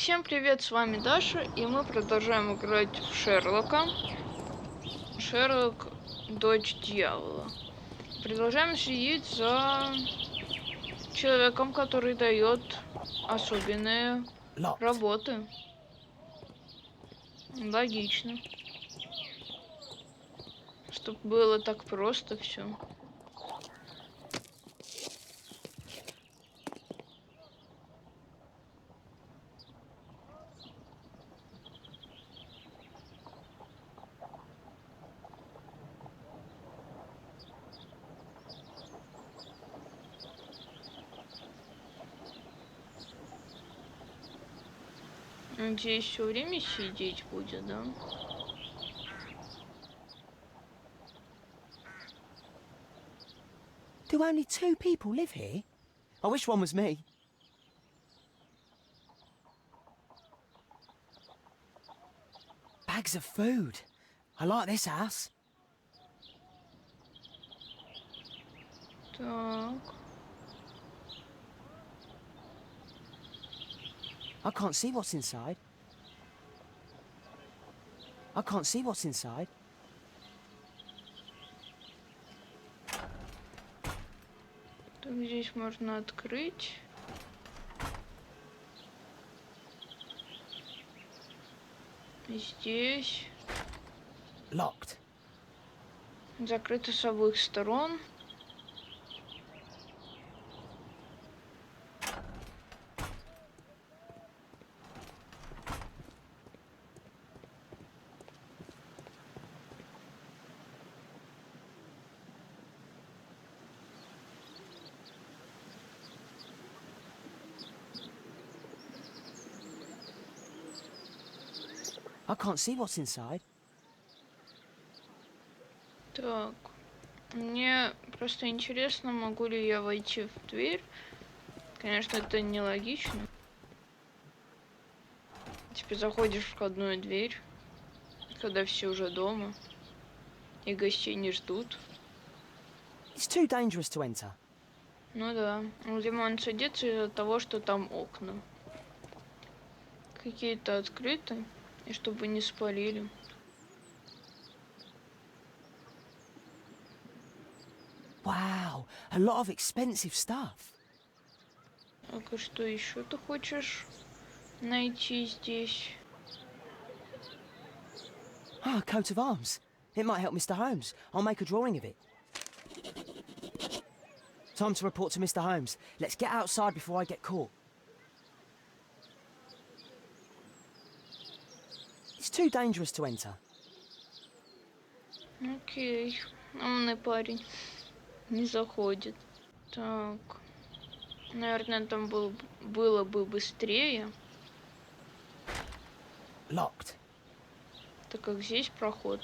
Всем привет, с вами Даша, и мы продолжаем играть в Шерлока. Шерлок, дочь дьявола. Продолжаем следить за человеком, который дает особенные работы. Логично. Чтобы было так просто все. Здесь все время сидеть будет, да? Do only 2 people live here? I wish one was me. Bags of food. I like this house. Так. I can't see what's inside. I can't see what's inside. Так, здесь можно открыть. Здесь Locked. закрыто с обоих сторон. I can't see what's inside. Так, мне просто интересно, могу ли я войти в дверь. Конечно, это нелогично. Типа заходишь в входную дверь, когда все уже дома, и гостей не ждут. It's too dangerous to enter. Ну да, видимо, он садится из-за того, что там окна какие-то открыты, и чтобы не спалили. Wow, a lot of expensive stuff. Так, и что еще ты хочешь найти здесь? Ah, a coat of arms. It might help Mr. Holmes. I'll make a drawing of it. Time to report to Mr. Holmes. Let's get outside before I get caught. It's too dangerous to enter. Окей, умный парень. Не заходит. Так, наверное, там было бы быстрее, Locked. так как здесь проход.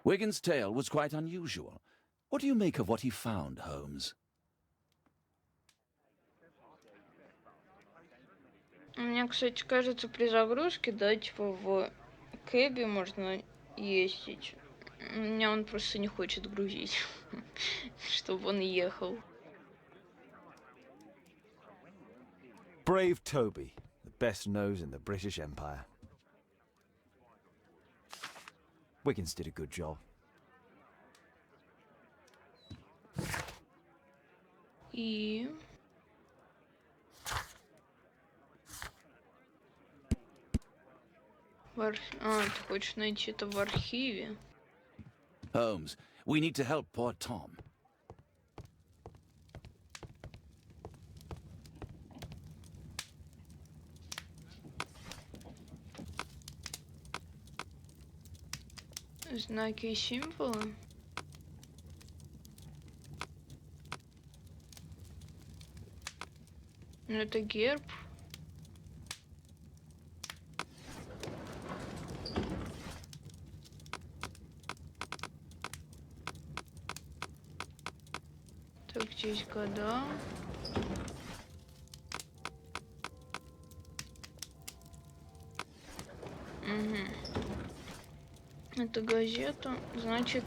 Wigan's tale was quite unusual. What do you make of what he found, Holmes? Мне, кстати, кажется, при загрузке, да, типа в кэбе можно ездить. Меня он просто не хочет грузить, чтобы он ехал. Brave Toby, the best nose in the British Empire. Wiggins did a good job. И... А, ты хочешь найти это в архиве? Holmes, we need to help poor Tom. Знаки и символы. Ну, это герб. Так, здесь года. Это газета. Значит,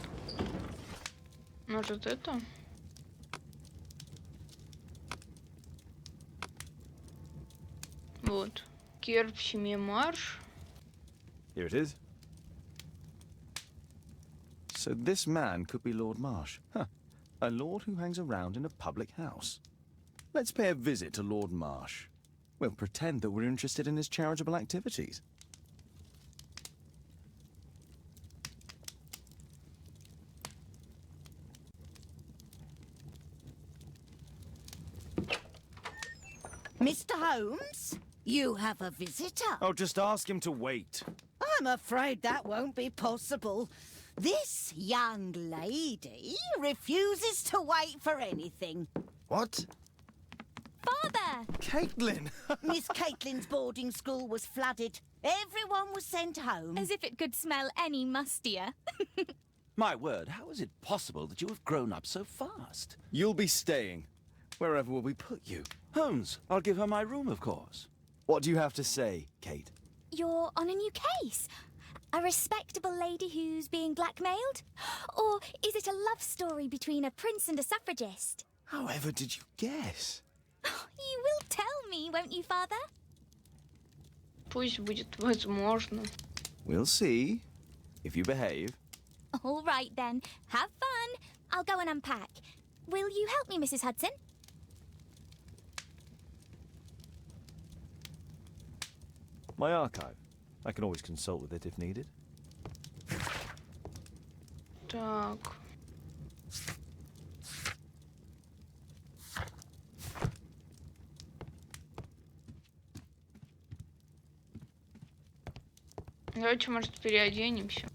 может это? Вот. Керп в семье Марш. Here it is. So this man could be Lord Marsh. Huh. A lord who hangs around in a public house. Let's pay a visit to Lord Marsh. We'll pretend that we're interested in his charitable activities. Mr. Holmes, you have a visitor. Oh, just ask him to wait. I'm afraid that won't be possible. This young lady refuses to wait for anything. What? Father! Caitlin! Miss Caitlin's boarding school was flooded. Everyone was sent home. As if it could smell any mustier. My word, how is it possible that you have grown up so fast? You'll be staying. Wherever will we put you? Holmes, I'll give her my room, of course. What do you have to say, Kate? You're on a new case. A respectable lady who's being blackmailed? Or is it a love story between a prince and a suffragist? However did you guess? You will tell me, won't you, Father? Пусть будет возможно. We'll see. If you behave. All right, then. Have fun. I'll go and unpack. Will you help me, Mrs. Hudson? My archive. I can always consult with it if needed. Так. Давайте, может, переоденемся.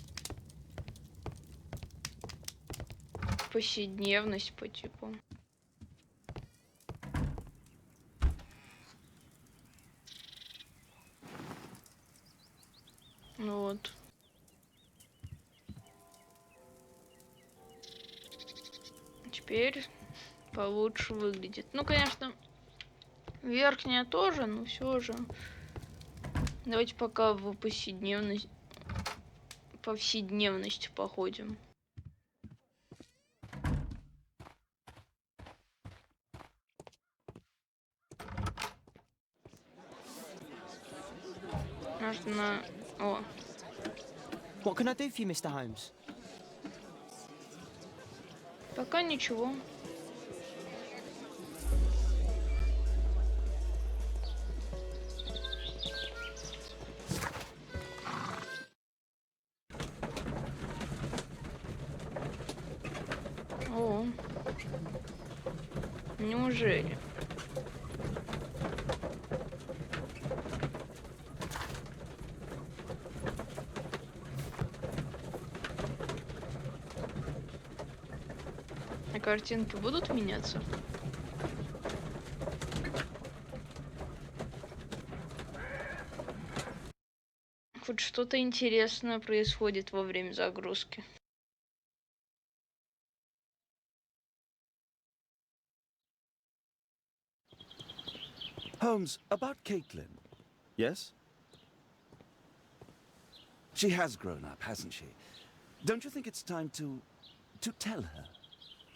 Повседневность по типу. Вот. Теперь получше выглядит. Ну, конечно, верхняя тоже, но все же. Давайте пока в повседневность походим. Можно... О. What can I do for you, Mr. Holmes? Пока ничего. О. Неужели? А картинки будут меняться? Хоть что-то интересное происходит во время загрузки. Holmes, about Caitlin. Yes? She has grown up, hasn't she? Don't you think it's time to tell her?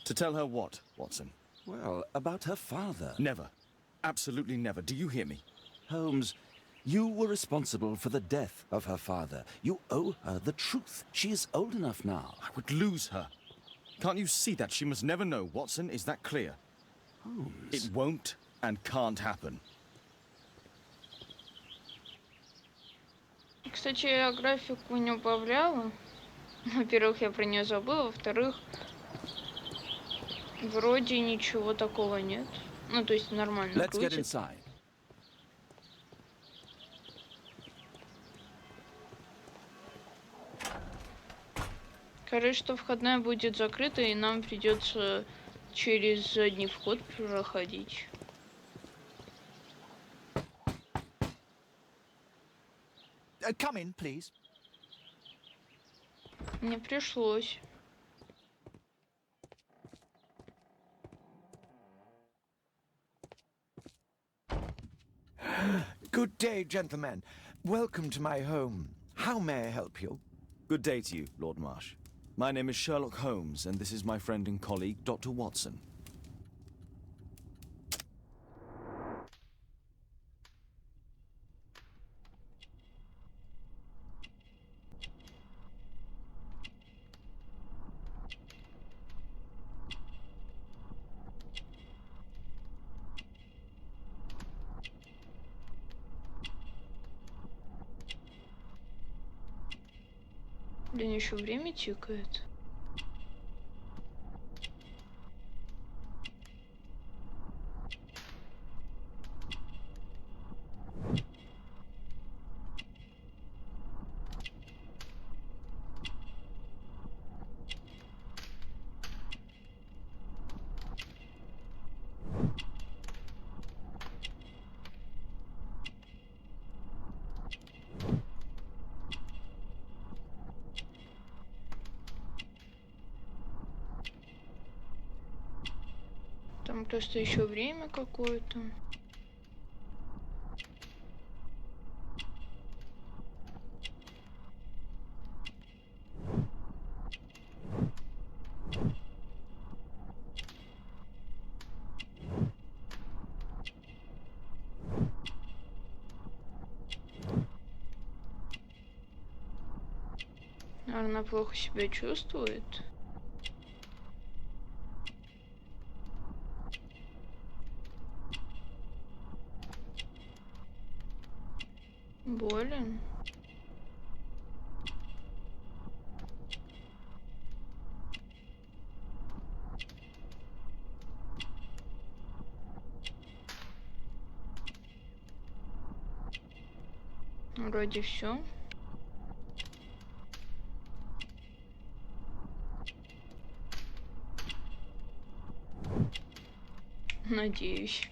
To tell her what, Watson? Well, about her father. Never. Absolutely never. Do you hear me? Holmes, you were responsible for the death of her father. You owe her the truth. She is old enough now. I would lose her. Can't you see that? She must never know, Watson. Is that clear? Holmes. It won't and can't happen. Кстати, я графику не убавляла. Во-первых, я про нее забыла. Во-вторых, вроде ничего такого нет. Ну, то есть нормально Let's get крутит. inside. Кажется, что входная будет закрыта, и нам придется через задний вход проходить. Come in, please. Мне пришлось. Good day, gentlemen. Welcome to my home. How may I help you? Good day to you, Lord Marsh. My name is Sherlock Holmes, and this is my friend and colleague, Dr. Watson. Блин, еще время тикает. Там просто еще время какое-то. Она плохо себя чувствует. Болен. Вроде все. Надеюсь.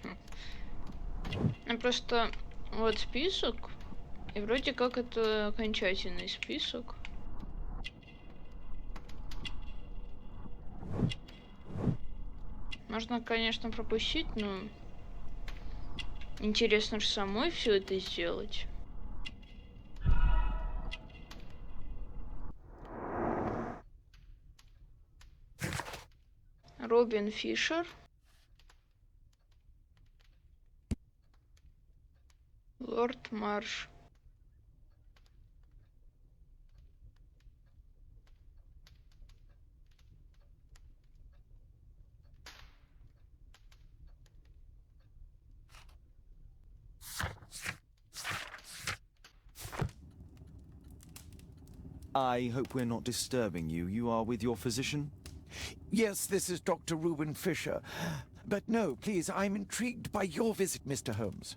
Просто вот список. И вроде как это окончательный список. Можно, конечно, пропустить, но интересно же самой все это сделать. Робин Фишер. Лорд Марш. I hope we're not disturbing you. You are with your physician? Yes, this is Dr. Reuben Fisher. But no, please, I'm intrigued by your visit, Mr. Holmes.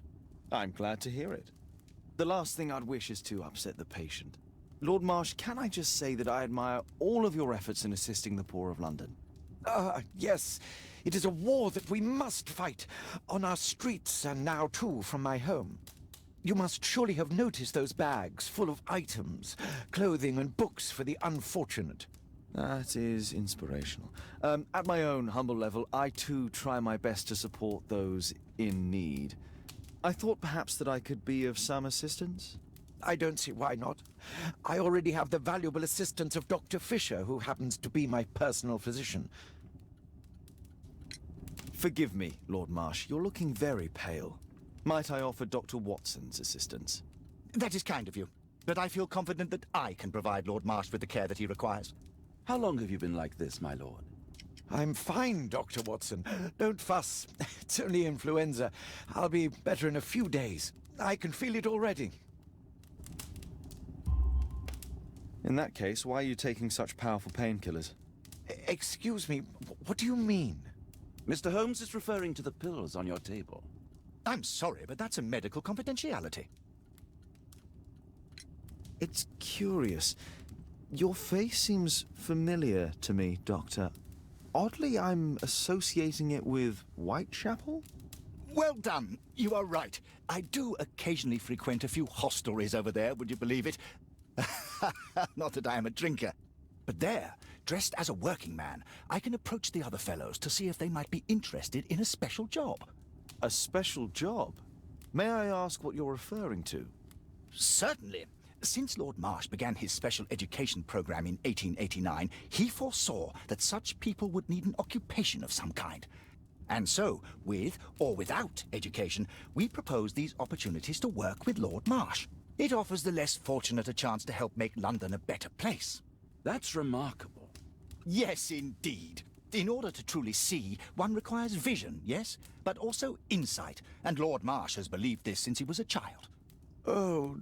I'm glad to hear it. The last thing I'd wish is to upset the patient. Lord Marsh, can I just say that I admire all of your efforts in assisting the poor of London? Yes. It is a war that we must fight, on our streets and now too from my home. You must surely have noticed those bags full of items, clothing and books for the unfortunate. That is inspirational. At my own humble level, I too try my best to support those in need. I thought perhaps that I could be of some assistance. I don't see why not. I already have the valuable assistance of Dr. Fisher, who happens to be my personal physician. Forgive me, Lord Marsh, you're looking very pale. Might I offer Dr. Watson's assistance? That is kind of you, but I feel confident that I can provide Lord Marsh with the care that he requires. How long have you been like this, my lord? I'm fine, Dr. Watson. Don't fuss. It's only influenza. I'll be better in a few days. I can feel it already. In that case, why are you taking such powerful painkillers? Excuse me, what do you mean? Mr. Holmes is referring to the pills on your table. I'm sorry, but that's a medical confidentiality. It's curious. Your face seems familiar to me, Doctor. Oddly, I'm associating it with Whitechapel? Well done. You are right. I do occasionally frequent a few hostelries over there, would you believe it? Not that I am a drinker. But there, dressed as a working man, I can approach the other fellows to see if they might be interested in a special job. A special job? May I ask what you're referring to? Certainly. Since Lord Marsh began his special education program in 1889, he foresaw that such people would need an occupation of some kind. And so, with or without education, we propose these opportunities to work with Lord Marsh. It offers the less fortunate a chance to help make London a better place. That's remarkable. Yes, indeed. In order to truly see, one requires vision, yes? But also insight. And Lord Marsh has believed this since he was a child. Oh,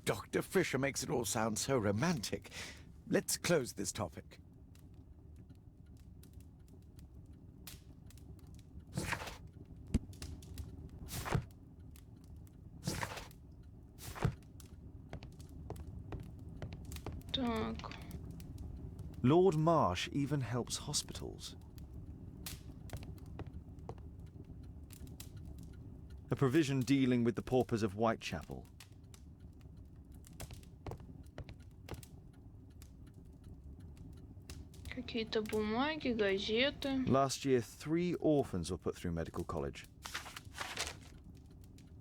Dr. Fisher makes it all sound so romantic. Let's close this topic. Так. Lord Marsh even helps hospitals. A provision dealing with the paupers of Whitechapel. Какие-то бумаги, газеты. Last year, 3 orphans were put through medical college.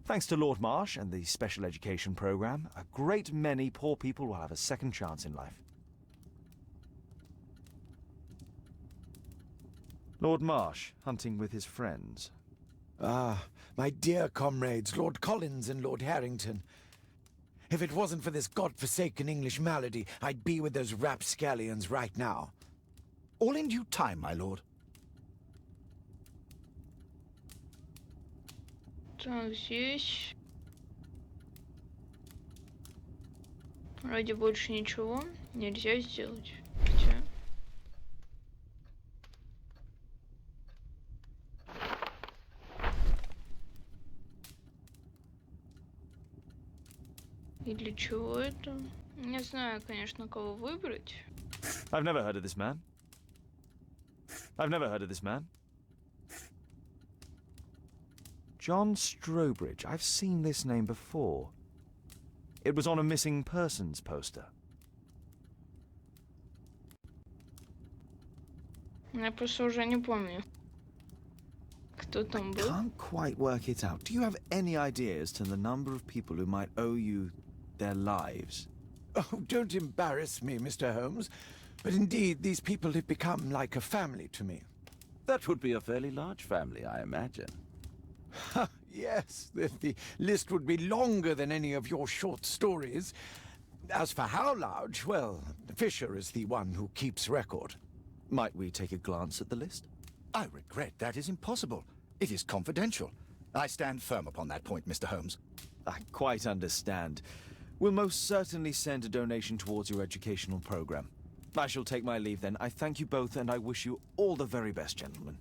Thanks to Lord Marsh and the special education program, a great many poor people will have a second chance in life. Lord Marsh, hunting with his friends. Ah, my dear comrades, Lord Collins and Lord Harrington. If it wasn't for this godforsaken English malady, I'd be with those rapscallions right now. All in due time, my lord. Так, здесь. Вроде больше ничего нельзя сделать. Хотя... И для чего это? Не знаю, конечно, кого выбрать. I've never heard of this man. I've never heard of this man. John Strobridge. I've seen this name before. It was on a missing persons poster. Я просто уже не помню, кто там был. Can't quite work it out. Do you have any idea as to the number of people who might owe you their lives? Oh, don't embarrass me, Mr. Holmes. But indeed, these people have become like a family to me. That would be a fairly large family, I imagine. Yes, the list would be longer than any of your short stories. As for how large, well, Fisher is the one who keeps record. Might we take a glance at the list? I regret that is impossible. It is confidential. I stand firm upon that point, Mr. Holmes. I quite understand. We'll most certainly send a donation towards your educational program. I shall take my leave then. I thank you both and I wish you all the very best, gentlemen.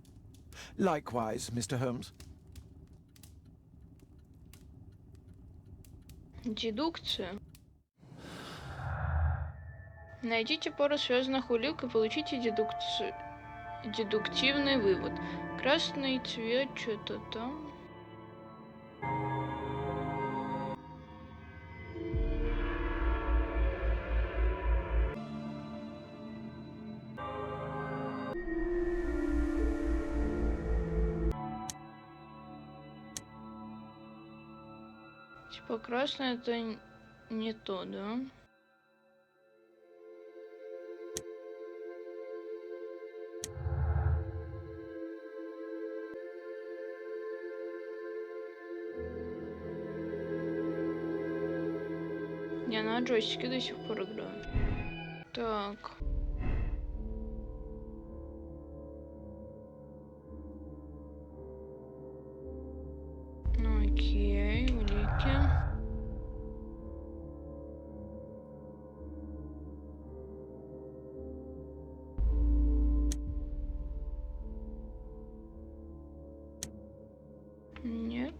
Likewise, Mr. Holmes. Дедукция. Найдите пару связанных улик и получите дедуктивный вывод. Красный цвет, что-то там. Типа красный это не то, да? Я на джойстике до сих пор играю. Так. Ну окей, улики. Нет.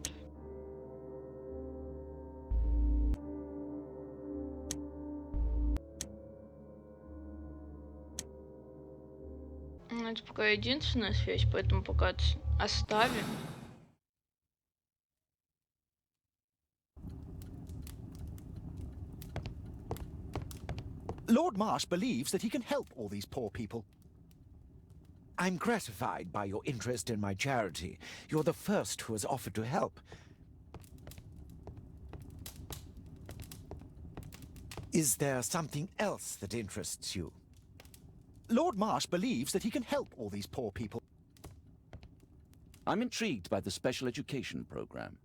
Ну, это пока единственная связь, поэтому пока оставим. Lord Marsh believes that he can help all these poor people. I'm gratified by your interest in my charity. You're the first who has offered to help. Is there something else that interests you? Lord Marsh believes that he can help all these poor people. I'm intrigued by the special education program.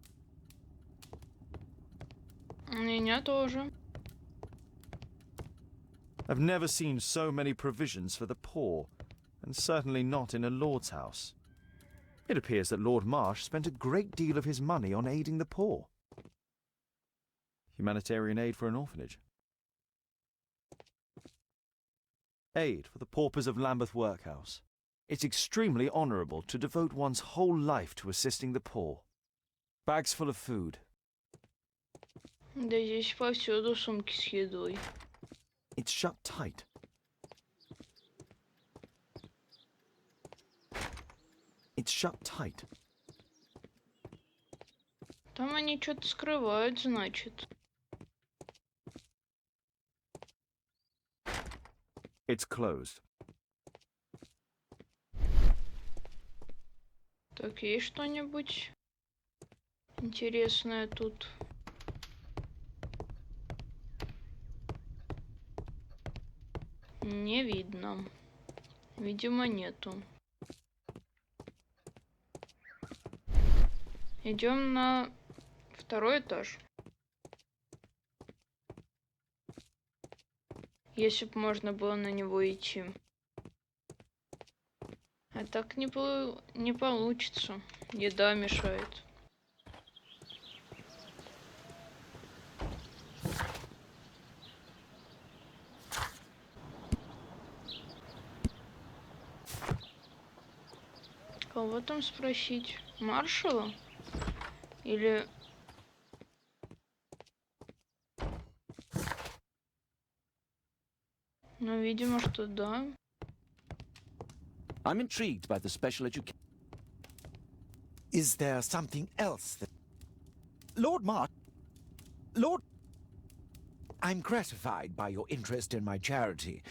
Меня тоже. I've never seen so many provisions for the poor, and certainly not in a lord's house. It appears that Lord Marsh spent a great deal of his money on aiding the poor. Humanitarian aid for an orphanage. Aid for the paupers of Lambeth Workhouse. It's extremely honourable to devote one's whole life to assisting the poor. Bags full of food. Да здесь повсюду сумки с едой. It's shut tight. It's shut tight. Там они что-то скрывают, значит. It's closed. Так, есть что-нибудь интересное тут? Не видно. Видимо, нету. Идем на второй этаж. Если бы можно было на него идти. А так не получится. Еда мешает. Кого там спросить? Маршала? Или... Ну, видимо, что да. I'm intrigued by the special education. Is there something else that... Lord Marsh... Lord... I'm gratified by your interest in my charity.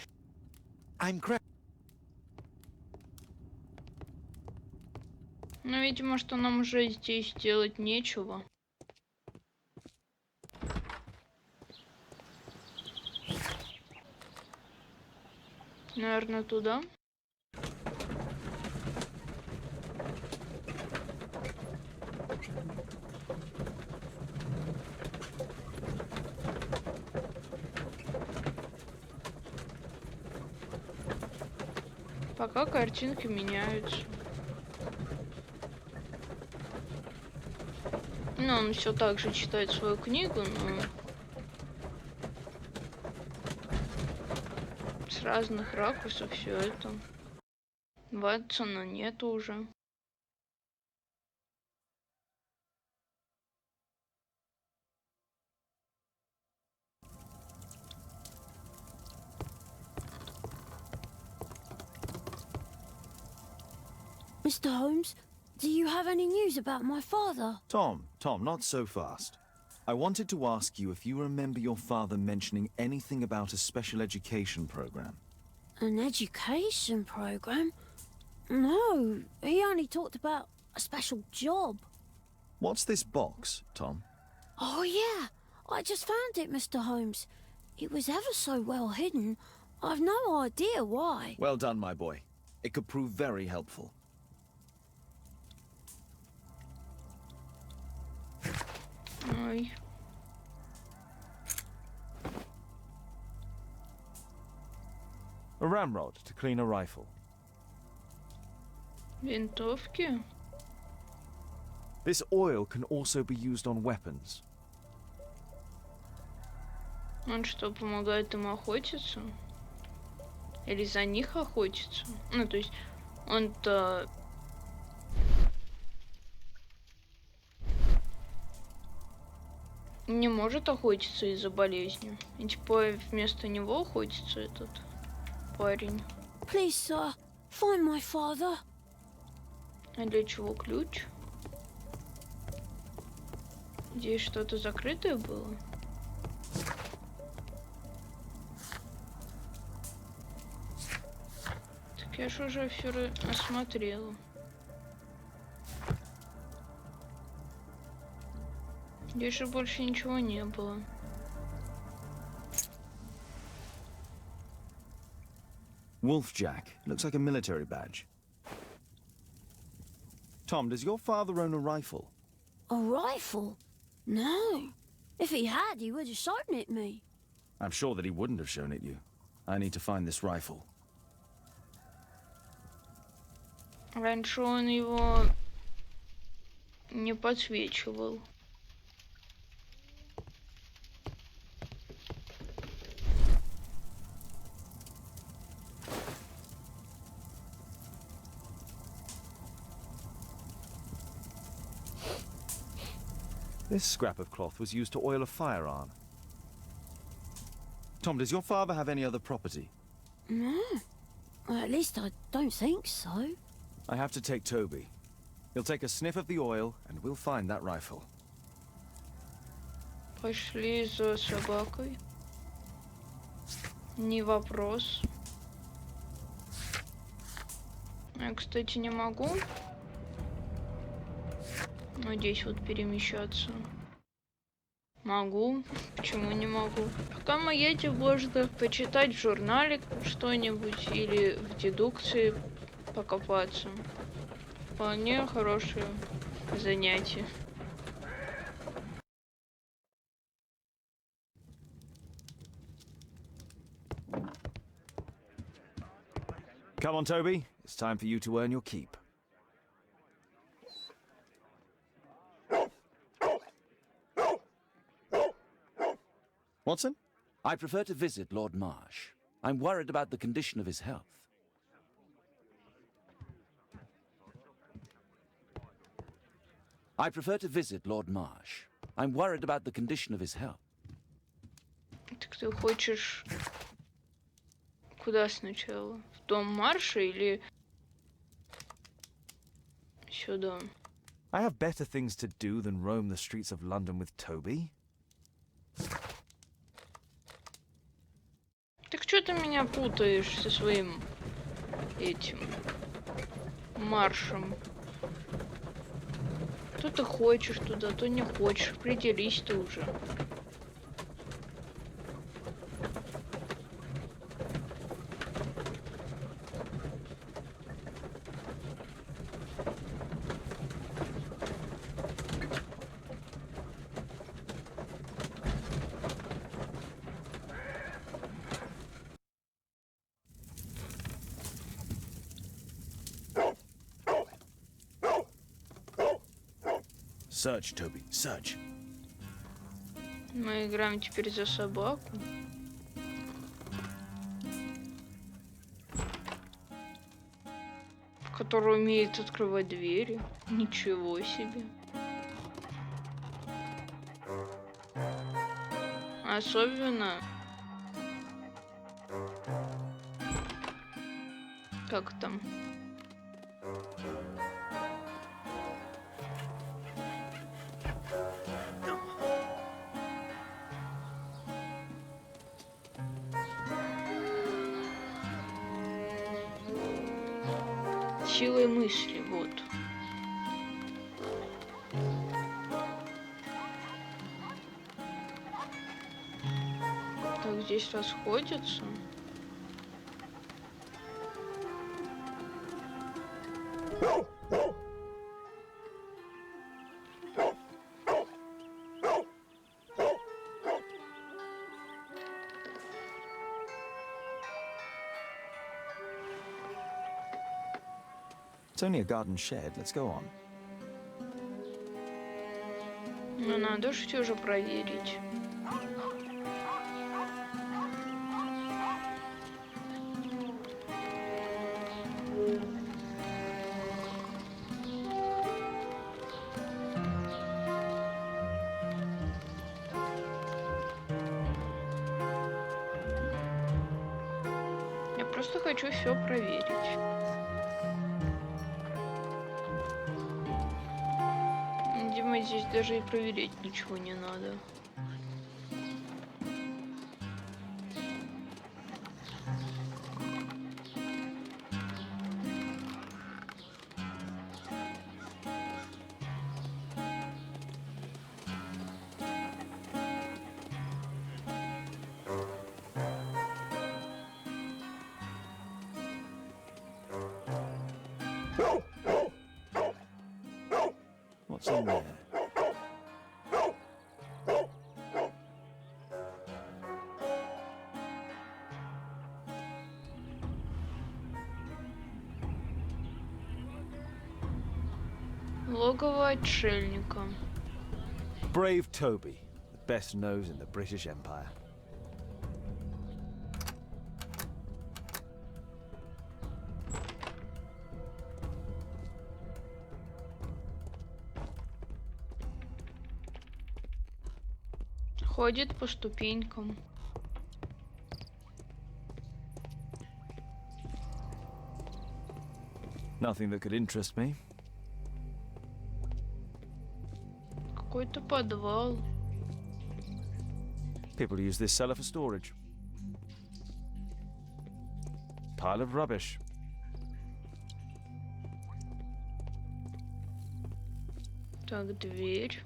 Ну, видимо, что нам уже здесь делать нечего. Наверное, туда. Пока картинки меняются. Ну, он все так же читает свою книгу, но с разных ракурсов все это. Ватсона нету уже. Mr. Holmes, do you have any news about my father? Tom, not so fast. I wanted to ask you if you remember your father mentioning anything about a special education program. An education program? No, he only talked about a special job. What's this box, Tom? Oh, yeah. I just found it, Mr. Holmes. It was ever so well hidden. I've no idea why. Well done, my boy. It could prove very helpful. Ой. A ramrod to clean a rifle. Винтовки? This oil can also be used on weapons. Он что, помогает им охотиться? Или за них охотиться? Ну, то есть, он-то... не может охотиться из-за болезни. И типа вместо него охотится этот парень. Please, sir, find my father. А для чего ключ? Здесь что-то закрытое было? Так я же уже все осмотрела. Здесь же больше ничего не было. Wolfjack. Looks like a military badge. Tom, does your father own a rifle? A rifle? No. If he had, he would have shown it me. I'm sure that he wouldn't have shown it you. I need to find this rifle. Раньше он его не подсвечивал. This scrap of cloth was used to oil a firearm. Tom, does your father have any other property? No. Well, at least I don't think so. I have to take Toby. He'll take a sniff of the oil, and we'll find that rifle. Пошли за собакой. Не вопрос. Я, кстати, не могу. Ну, здесь вот перемещаться. Могу. Почему не могу? Пока мы едем, можно почитать в журнале что-нибудь или в дедукции покопаться. Вполне хорошее занятие. Come on, Toby. It's time for you to earn your keep. Watson? I prefer to visit Lord Marsh. I'm worried about the condition of his health. I prefer to visit Lord Marsh. I'm worried about the condition of his health. Так ты хочешь куда сначала? В дом Марша или сюда? I have better things to do than roam the streets of London with Toby. Так что ты меня путаешь со своим этим маршем? То ты хочешь туда, то не хочешь. Определись ты уже. Search, Toby, search. Мы играем теперь за собаку. Которая умеет открывать двери. Ничего себе. Особенно... Как там? Силой мысли, вот. Так, здесь расходятся. It's only a garden shed. Let's go on. Ну, надо же все же проверить. Я просто хочу все проверить. Видимо, здесь даже и проверять ничего не надо. What's in there? Логово отшельника. Brave Toby, the best nose in the British Empire. Ходит по ступенькам. Nothing that could interest me. Какой-то подвал. People use this cellar for storage. Pile of rubbish. Так, дверь.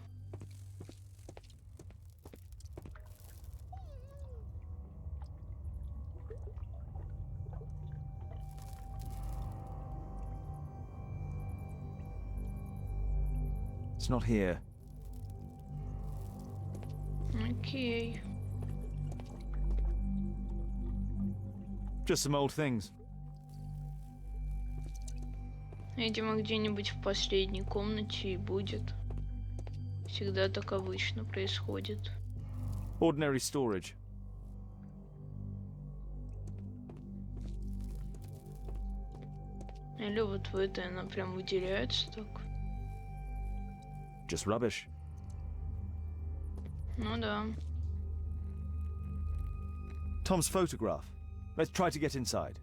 It's not here. Окей. Just some old things. Видимо, где-нибудь в последней комнате и будет. Всегда так обычно происходит. Ordinary storage. Или вот в этой она прям выделяется так. Just rubbish. Ну да. Tom's photograph. Let's try to get inside.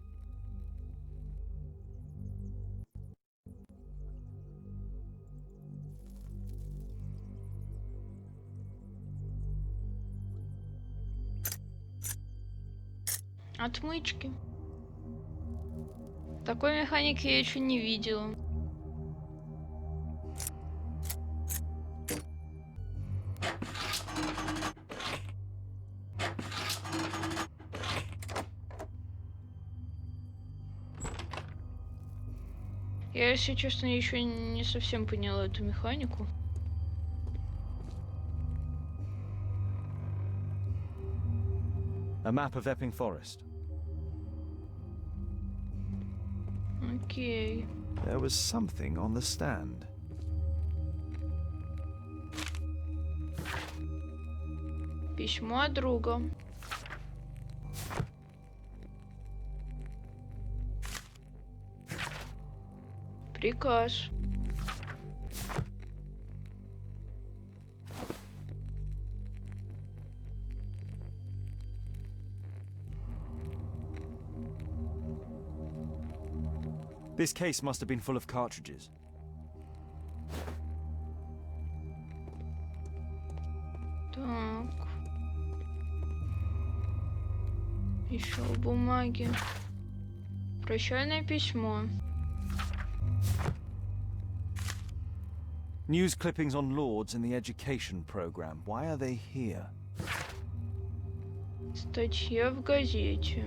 Отмычки. Такой механики я еще не видела. Я, если честно, еще не совсем поняла эту механику. A map of Epping Forest. Окей. There was something on the stand. Письмо от друга. Приказ. This case must have been full of cartridges. Так. Еще бумаги. Прощальное письмо. News clippings on lords in the education program. Why are they here? Статья в газете.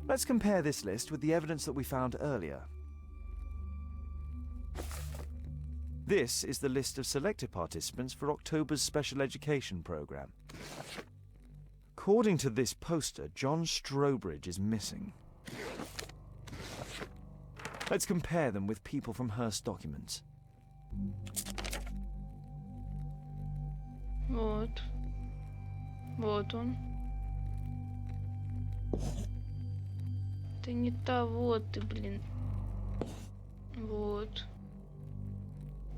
Let's compare this list with the evidence that we found earlier. This is the list of selected participants for October's special education program. According to this poster, John Strobridge is missing. Let's compare them with people from Hearst documents. Вот. Вот он. Это не того ты, блин. Вот.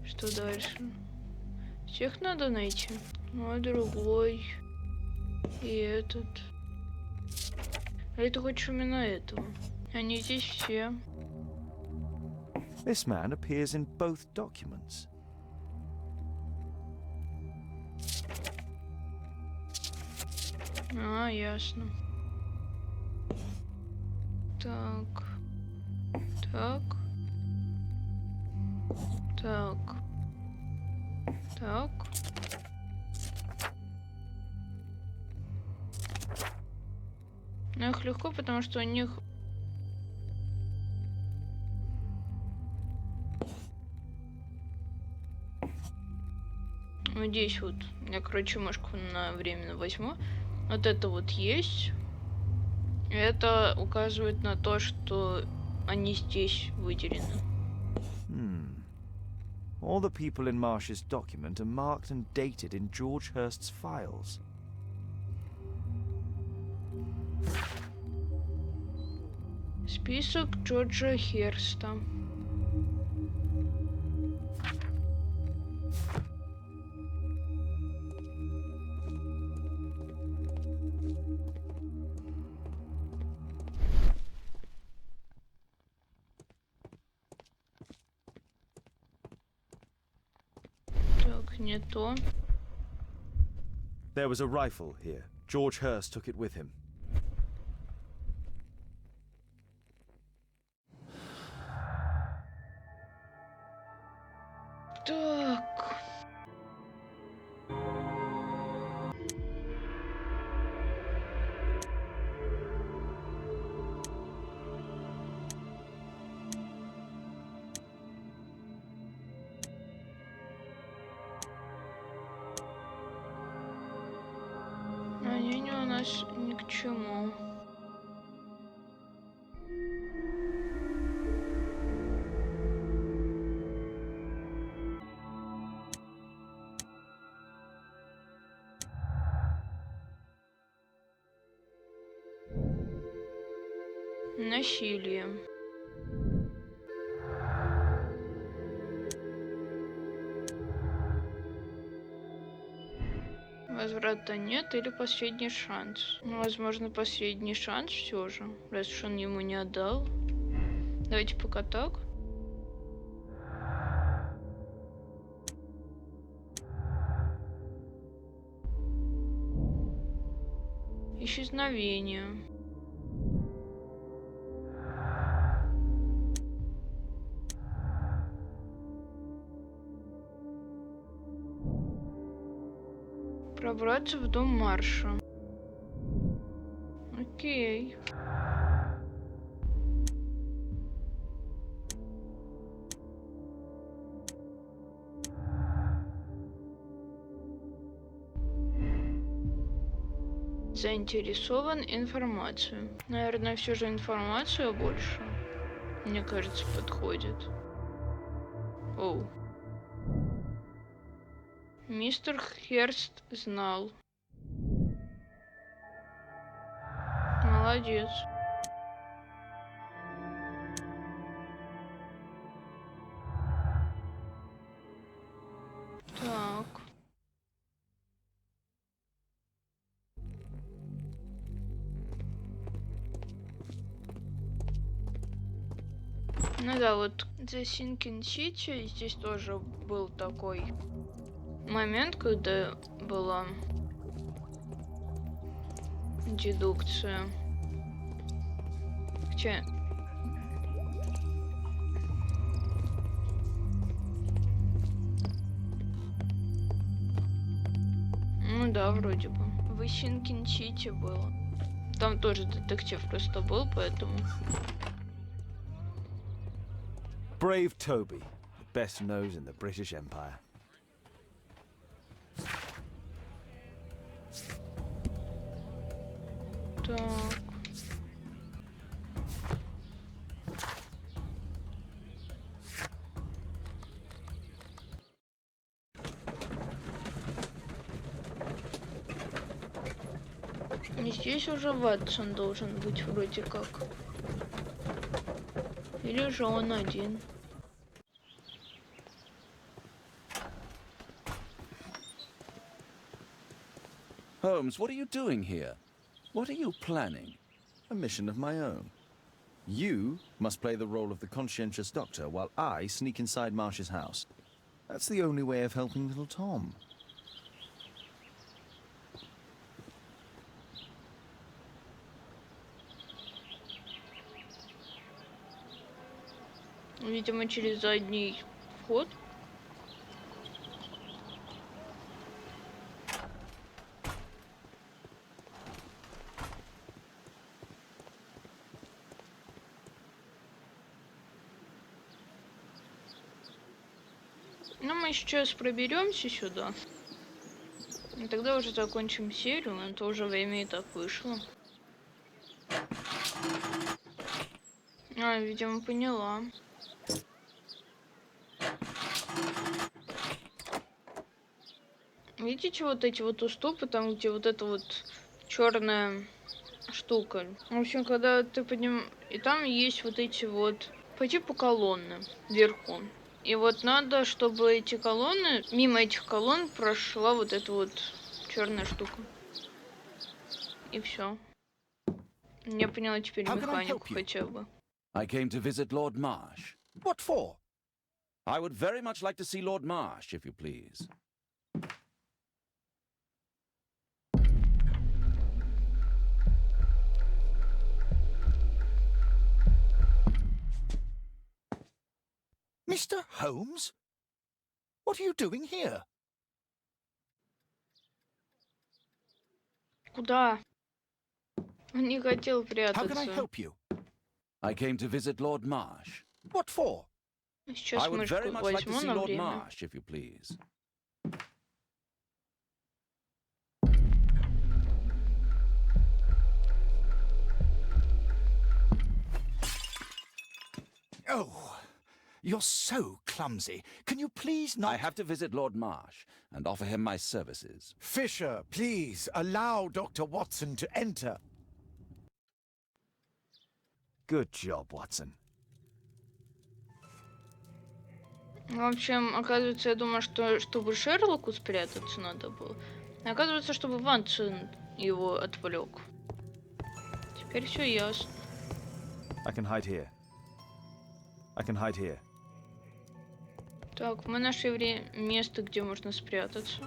Что дальше? Всех надо найти. Ну, а другой. И этот. Или ты хочешь именно этого? Они здесь все. This man appears in both documents. А, ясно. Так. Так. Так. Так. Но их легко, потому что у них... Вот здесь вот. Я, короче, мышку на временно возьму. Вот это вот есть. Это указывает на то, что они здесь выделены. All the people in Marsh's document are marked and dated in George Hurst's files. Список Джорджа Херста. Так, не то. There was a rifle here. George Hurst took it with him. Так. Они у нас ни к чему. Насилие. Возврата нет или последний шанс. Ну, возможно, последний шанс все же, раз уж он ему не отдал. Давайте пока так. Исчезновение. Пробраться в дом Марша. Окей. Заинтересован информацию. Наверное, все же информацию больше. Мне кажется, подходит. Оу. Мистер Херст знал. Молодец. Так. Ну да, вот The Sinking City, здесь тоже был такой момент, когда была дедукция. Хотя... Ну да, вроде бы. В Sinking City было. Там тоже детектив просто был, поэтому... Brave Toby, best nose in the British Empire. Так. И здесь уже Ватсон должен быть вроде как. Или же он один. Holmes, what are you doing here? What are you planning? A mission of my own. You must play the role of the conscientious doctor while I sneak inside Marsh's house. That's the only way of helping little Tom. Видимо, через задний вход. Ну, мы сейчас проберемся сюда. И тогда уже закончим серию, а то уже время и так вышло. А, видимо, поняла. Видите вот эти вот уступы, там где вот эта вот черная штука. В общем, когда ты подним... И там есть вот эти вот по типу колонны вверху. И вот надо, чтобы эти колонны, мимо этих колонн прошла вот эта вот черная штука. И все. Я поняла теперь How can I механику help you? хотя бы. I came to visit Lord Marsh. What for? I would very much like to see Lord Marsh, if you please. Mr. Holmes? What are you doing here? Куда? Он не хотел How can I прятаться. help you? I came to visit Lord Marsh. What for? Сейчас I would very мышку much like to возьму see на Lord время. Marsh, if you please. Oh, you're so clumsy. Can you please not... I have to visit Lord Marsh and offer him my services. Fisher, please allow Dr. Watson to enter. Good job, Watson. В общем, оказывается, я думаю, что чтобы Шерлоку спрятаться надо было. А оказывается, чтобы Ватсон его отвлек. Теперь все ясно. I can hide here. I can hide here. Так, мы нашли место, где можно спрятаться.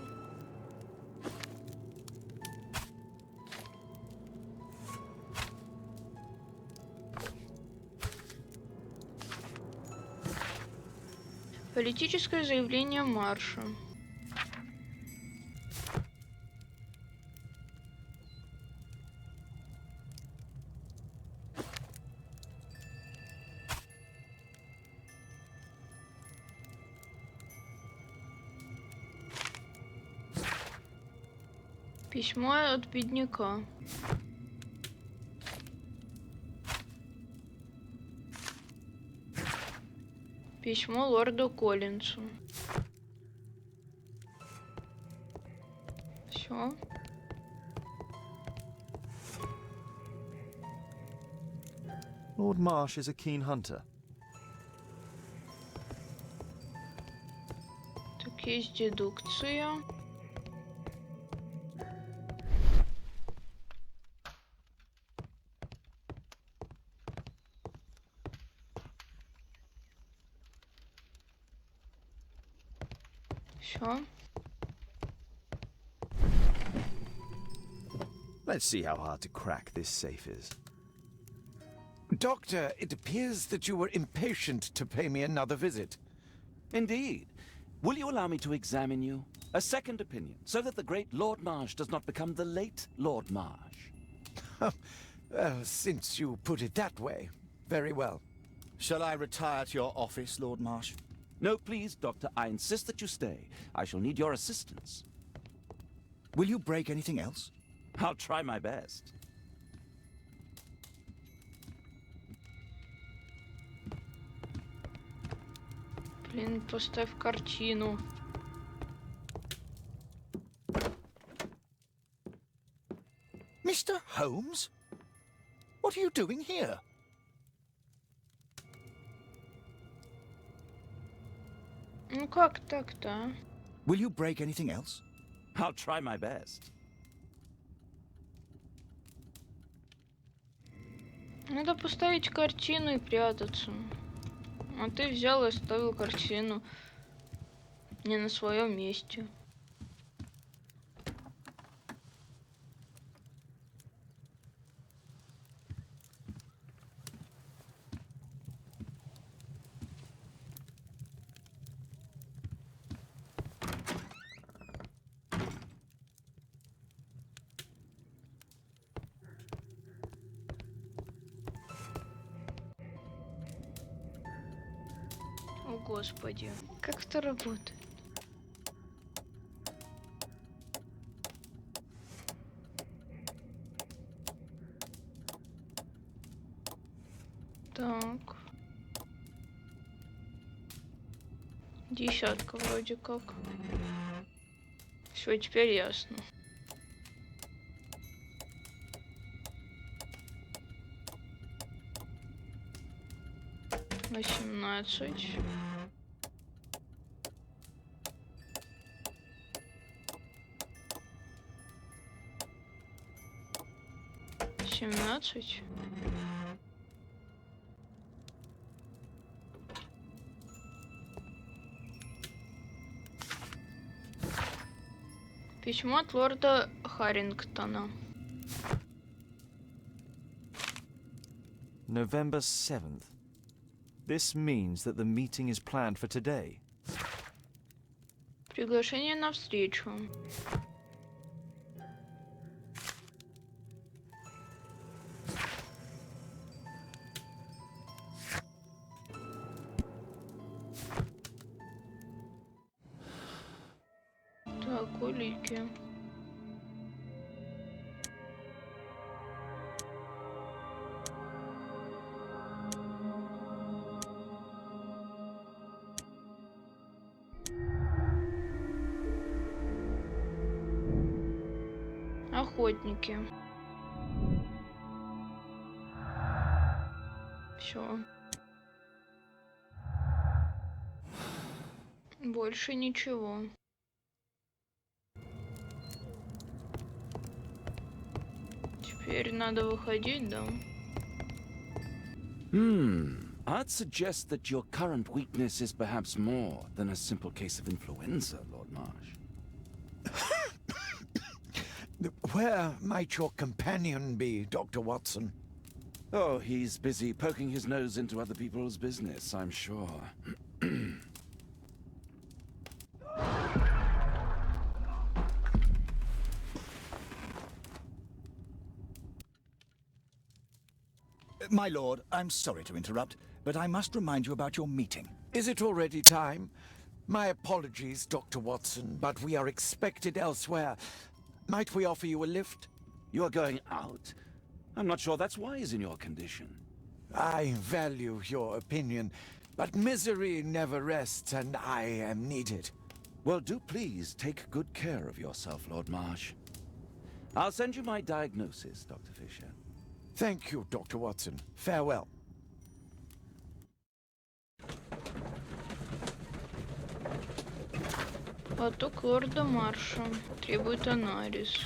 Политическое заявление Марша. Письмо от бедняка. Письмо лорду Коллинсу. Все. Lord Marsh is a keen hunter. Так, есть дедукция. Все. Let's see how hard to crack this safe is. Doctor, it appears that you were impatient to pay me another visit. Indeed. Will you allow me to examine you? A second opinion, so that the great Lord Marsh does not become the late Lord Marsh. Since you put it that way, very well. Shall I retire to your office, Lord Marsh? No, please, Doctor. I insist that you stay. I shall need your assistance. Will you break anything else? I'll try my best. Блин, поставь картину. Mr. Holmes? What are you doing here? Ну как так-то, а? Will you break anything else? I'll try my best. Надо поставить картину и прятаться. А ты взял и оставил картину не на своем месте. О, Господи, как это работает? Десятка вроде как. Все, теперь ясно. Восемнадцать. Семнадцать. Письмо от лорда Харрингтона. November 7th. This means that the meeting is planned for today. Приглашение на встречу. Так, улики. Охотники. Все. Больше ничего. Теперь надо выходить, да? I'd suggest that your current weakness is perhaps more than a simple case of influenza, Lord Marsh. Where might your companion be, Dr. Watson? Oh, he's busy poking his nose into other people's business, I'm sure. My lord, I'm sorry to interrupt, but I must remind you about your meeting. Is it already time? My apologies, Dr. Watson, but we are expected elsewhere. Might we offer you a lift? You are going out? I'm not sure that's wise in your condition. I value your opinion, but misery never rests, and I am needed. Well, do please take good care of yourself, Lord Marsh. I'll send you my diagnosis, Dr. Fisher. Thank you, Dr. Watson. Farewell. Поток лорда Марша. Требует анализ.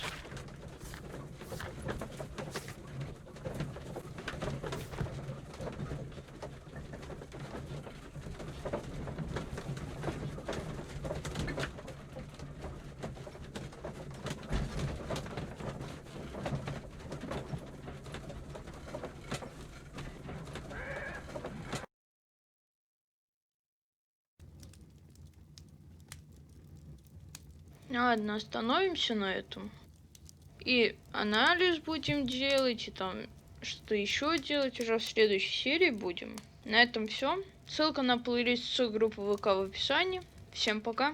Ладно, остановимся на этом. И анализ будем делать, и там что еще делать уже в следующей серии будем. На этом все. Ссылка на плейлист с группы ВК в описании. Всем пока.